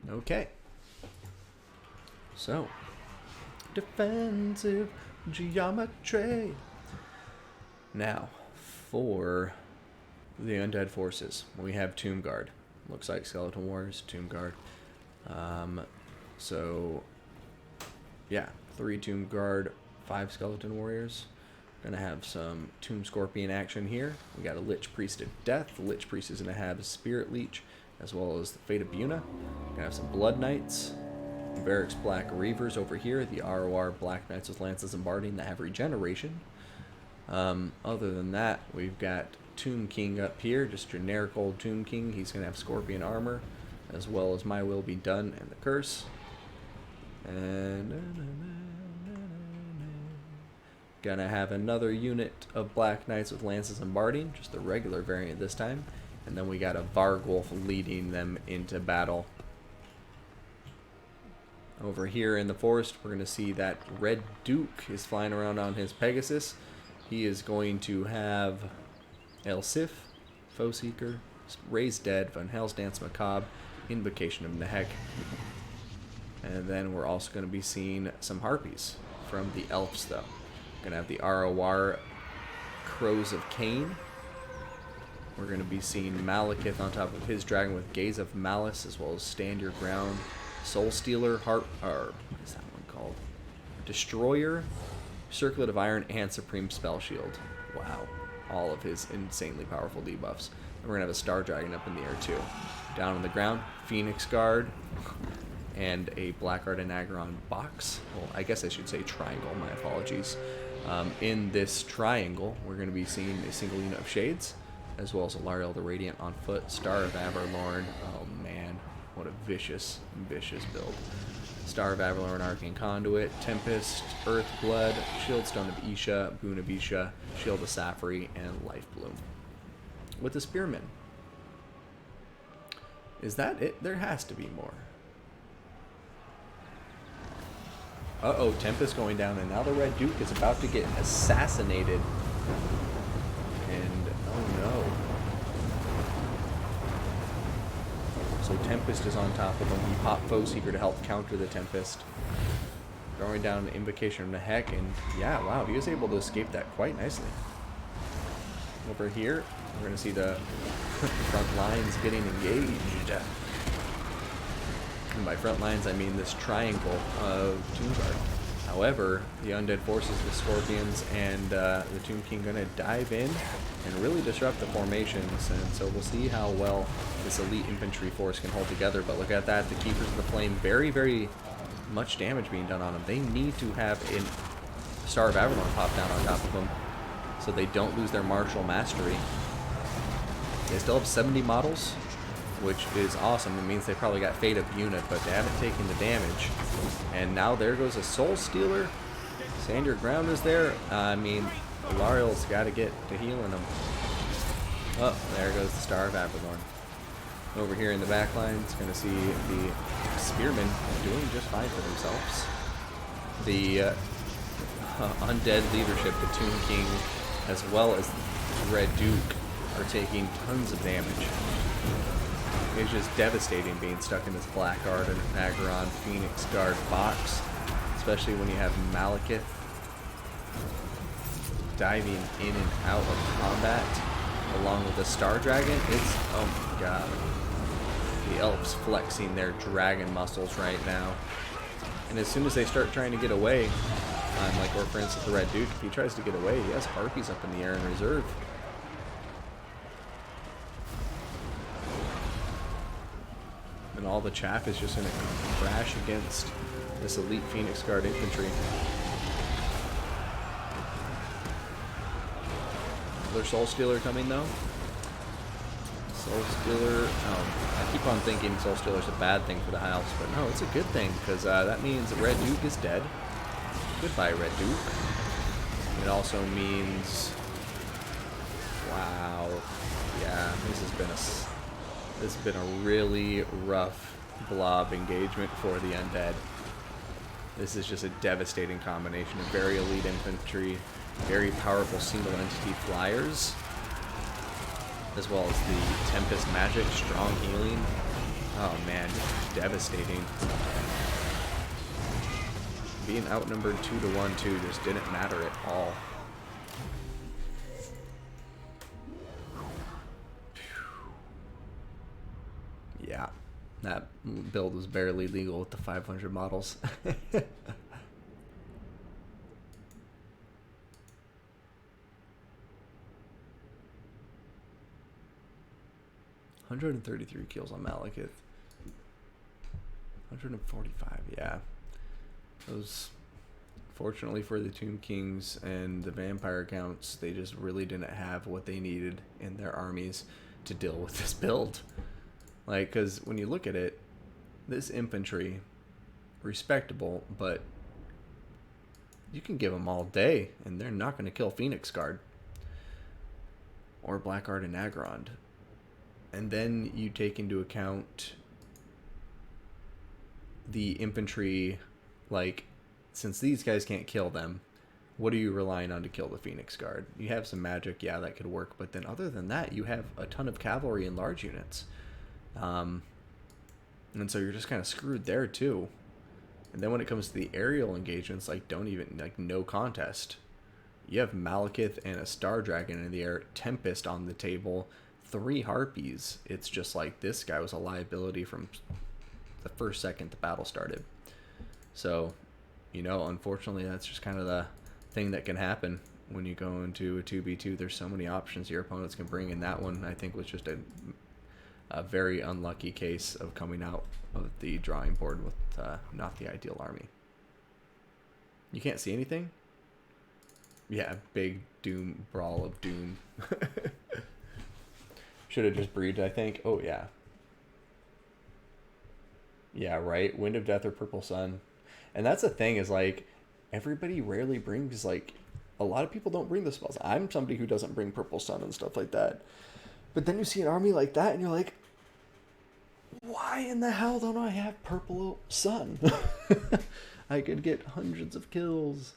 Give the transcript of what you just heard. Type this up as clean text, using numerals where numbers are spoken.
Okay. So, defensive geometry. Now, for the undead forces, we have Tomb Guard. Looks like Skeleton Wars, Tomb Guard. So, yeah, 3 Tomb Guard, 5 Skeleton Warriors. Gonna have some Tomb Scorpion action here. We got a Lich Priest of Death. The Lich Priest is gonna have a Spirit Leech, as well as the Fate of Buna. Gonna have some Blood Knights, Varric's Black Reavers over here, the ROR Black Knights with Lances and Barding that have regeneration. Other than that, we've got Tomb King up here, just generic old Tomb King. He's gonna have Scorpion armor, as well as My Will Be Done and the Curse. And gonna have another unit of Black Knights with Lances and Barding, just the regular variant this time. And then we got a Vargwolf leading them into battle. Over here in the forest, we're gonna see that Red Duke is flying around on his Pegasus. He is going to have El Sif, Foe Seeker, Raise Dead, Van Hell's Dance Macabre, Invocation of Nehek. And then we're also going to be seeing some Harpies from the Elves, though. Going to have the ROR Crows of Cain. We're going to be seeing Malekith on top of his dragon with Gaze of Malice, as well as Stand Your Ground, Soul Stealer, what is that one called? Destroyer, Circlet of Iron, and Supreme Spell Shield. Wow. All of his insanely powerful debuffs. And we're going to have a Star Dragon up in the air, too. Down on the ground, Phoenix Guard, and a Blackguard and Aggron box. Well, I guess I should say triangle, my apologies. In this triangle, we're going to be seeing a single unit of Shades, as well as Alariel the Radiant on foot, Star of Averlorn. Oh man, what a vicious, vicious build. Star of Averlorn, Arcane Conduit, Tempest, Earthblood, Shieldstone of Isha, Boon of Isha, Shield of Safri, and Life Bloom. With the Spearman. Is that it? There has to be more. Uh-oh, Tempest going down, and now the Red Duke is about to get assassinated. And, oh no. So Tempest is on top of him. He popped Foe Seeker to help counter the Tempest. Throwing down an Invocation of Nehek, and yeah, wow, he was able to escape that quite nicely. Over here, we're going to see the front lines getting engaged. And by front lines, I mean this triangle of Tomb Guard. However, the undead forces, the Scorpions, and the Tomb King going to dive in and really disrupt the formations. And so we'll see how well this elite infantry force can hold together. But look at that, the Keepers of the Flame, very, very much damage being done on them. They need to have a Star of Averlorn pop down on top of them so they don't lose their martial mastery. They still have 70 models, which is awesome. It means they probably got Fate of Unit, but they haven't taken the damage. And now there goes a Soul Stealer. Stand Your Ground is there. I mean, Alariel's got to get to healing them. Oh, there goes the Star of Averlorn. Over here in the back line, it's going to see the Spearmen doing just fine for themselves. The undead leadership, the Tomb King, as well as the Red Duke, are taking tons of damage. It's just devastating being stuck in this Blackguard and Aggron Phoenix Guard box, especially when you have Malekith diving in and out of combat along with the Star Dragon. It's, oh my god. The Elves flexing their dragon muscles right now. And as soon as they start trying to get away, like, or for instance the Red Duke, if he tries to get away, he has Harpies up in the air in reserve. And all the chaff is just going to crash against this elite Phoenix Guard infantry. Another Soul Stealer coming though. Soul Stealer, I keep on thinking Soul Stealer's a bad thing for the house, but no, it's a good thing, because that means the Red Duke is dead. Goodbye, Red Duke. It also means, wow, yeah, this has been a really rough blob engagement for the undead. This is just a devastating combination of very elite infantry, very powerful single entity flyers, as well as the Tempest magic, strong healing. Oh man, devastating. Being outnumbered 2-1 too just didn't matter at all. Yeah, that build was barely legal with the 500 models. 133 kills on Malekith. 145, yeah. Those, fortunately for the Tomb Kings and the vampire counts, they just really didn't have what they needed in their armies to deal with this build. Like, because when you look at it, this infantry, respectable, but you can give them all day, and they're not going to kill Phoenix Guard or Blackguard and Agrond. And then you take into account the infantry, like, since these guys can't kill them, what are you relying on to kill the Phoenix Guard? You have some magic, yeah, that could work, but then other than that, you have a ton of cavalry and large units. And so you're just kind of screwed there too. And then when it comes to the aerial engagements, like, don't even, like, no contest. You have Malekith and a Star Dragon in the air, Tempest on the table, 3 Harpies. It's just like, this guy was a liability from the first second the battle started. So, you know, unfortunately, that's just kind of the thing that can happen when you go into a 2v2. There's so many options your opponents can bring, and that one, I think, was just a very unlucky case of coming out of the drawing board with not the ideal army. You can't see anything? Yeah, big doom, brawl of doom. Should have just breeded, I think. Oh, yeah. Yeah, right. Wind of Death or Purple Sun. And that's the thing, is like, everybody rarely brings, like, a lot of people don't bring the spells. I'm somebody who doesn't bring Purple Sun and stuff like that. But then you see an army like that and you're like, why in the hell don't I have Purple Sun? I could get hundreds of kills.